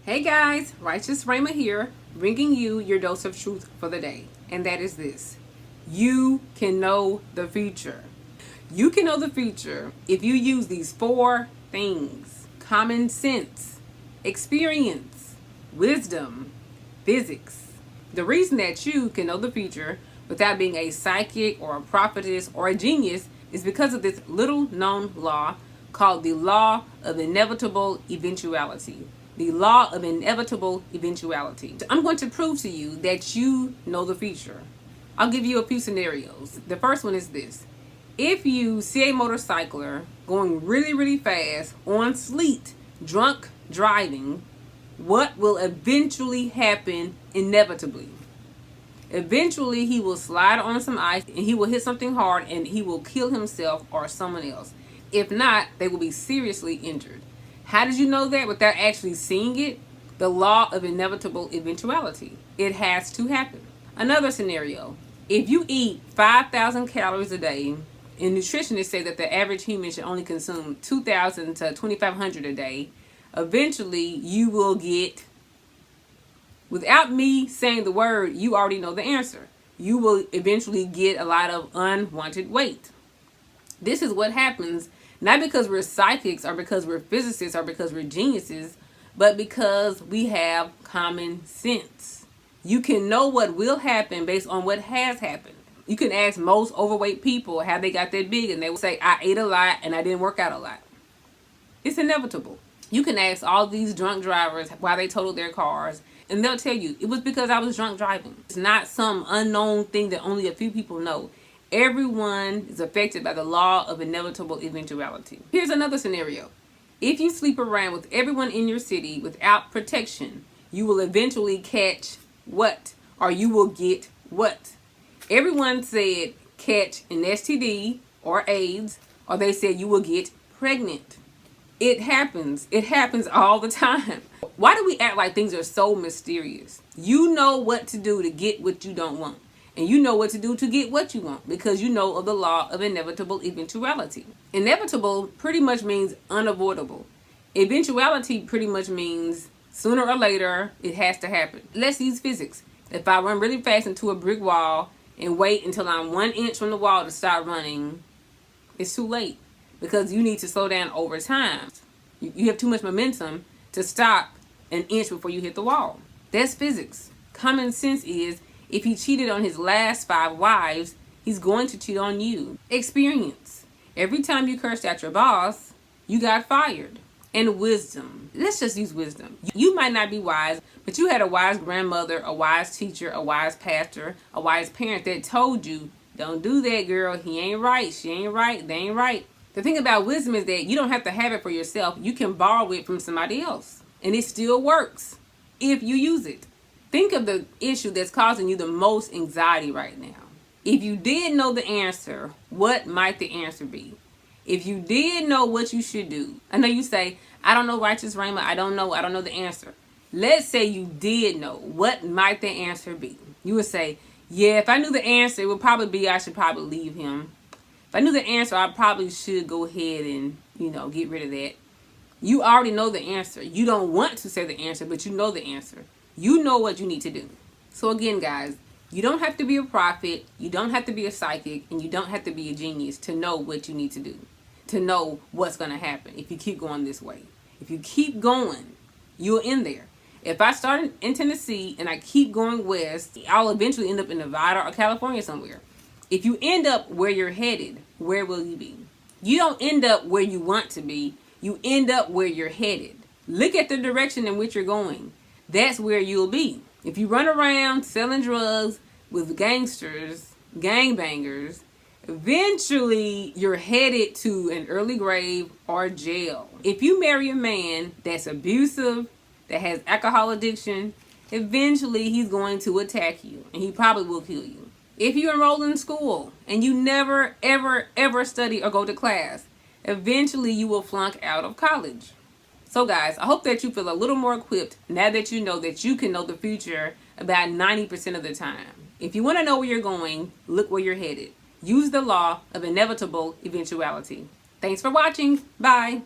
Hey guys, Righteous Rama here, bringing you your dose of truth for the day. And that is this: you can know the future. You can know the future if you use these four things: common sense, experience, wisdom, physics. The reason that you can know the future without being a psychic or a prophetess or a genius is because of this little known law called the law of inevitable eventuality. The law of inevitable eventuality. I'm going to prove to you that you know the future. I'll give you a few scenarios. The first one is this: if you see a motorcycler going really, really fast on sleet, drunk driving, what will eventually happen inevitably? Eventually, he will slide on some ice and he will hit something hard and he will kill himself or someone else. If not, they will be seriously injured. How did you know that without actually seeing it? The law of inevitable eventuality. It has to happen. Another scenario: if you eat 5,000 calories a day, and nutritionists say that the average human should only consume 2,000 to 2,500 a day, eventually you will get, without me saying the word, you already know the answer. You will eventually get a lot of unwanted weight. This is what happens, not because we're psychics or because we're physicists or because we're geniuses, but because we have common sense. You can know what will happen based on what has happened. You can ask most overweight people how they got that big, and they will say, I ate a lot and I didn't work out a lot. It's inevitable. You can ask all these drunk drivers why they totaled their cars, and they'll tell you, it was because I was drunk driving. It's not some unknown thing that only a few people know. Everyone is affected by the law of inevitable eventuality. Here's another scenario. If you sleep around with everyone in your city without protection, you will eventually catch what? Or you will get what? Everyone said catch an STD or AIDS, or they said you will get pregnant. It happens. It happens all the time. Why do we act like things are so mysterious? You know what to do to get what you don't want. And you know what to do to get what you want because you know of the law of inevitable eventuality. Inevitable pretty much means unavoidable. Eventuality pretty much means sooner or later it has to happen. Let's use physics. If I run really fast into a brick wall and wait until I'm 1 inch from the wall to start running, it's too late because you need to slow down over time. You have too much momentum to stop an inch before you hit the wall. That's physics. Common sense is, if he cheated on his last 5 wives, he's going to cheat on you. Experience. Every time you cursed at your boss, you got fired. And wisdom. Let's just use wisdom. You might not be wise, but you had a wise grandmother, a wise teacher, a wise pastor, a wise parent that told you, don't do that, girl. He ain't right. She ain't right. They ain't right. The thing about wisdom is that you don't have to have it for yourself. You can borrow it from somebody else. And it still works if you use it. Think of the issue that's causing you the most anxiety right now. If you did know the answer, what might the answer be? If you did know what you should do, I know you say, I don't know, Righteous Rama, I don't know the answer. Let's say you did know, what might the answer be? You would say, yeah, if I knew the answer, it would probably be I should probably leave him. If I knew the answer, I probably should go ahead and, get rid of that. You already know the answer. You don't want to say the answer, but you know the answer. You know what you need to do. So again, guys, you don't have to be a prophet, you don't have to be a psychic, and you don't have to be a genius to know what you need to do, to know what's going to happen if you keep going this way. If you keep going, you'll end there. If I start in Tennessee and I keep going west, I'll eventually end up in Nevada or California somewhere. If you end up where you're headed, where will you be? You don't end up where you want to be. You end up where you're headed. Look at the direction in which you're going. That's where you'll be. If you run around selling drugs with gangsters, gangbangers, eventually you're headed to an early grave or jail. If you marry a man that's abusive, that has alcohol addiction, eventually he's going to attack you and he probably will kill you. If you enroll in school and you never, ever, ever study or go to class, eventually you will flunk out of college. So guys, I hope that you feel a little more equipped now that you know that you can know the future about 90% of the time. If you want to know where you're going, look where you're headed. Use the law of inevitable eventuality. Thanks for watching. Bye.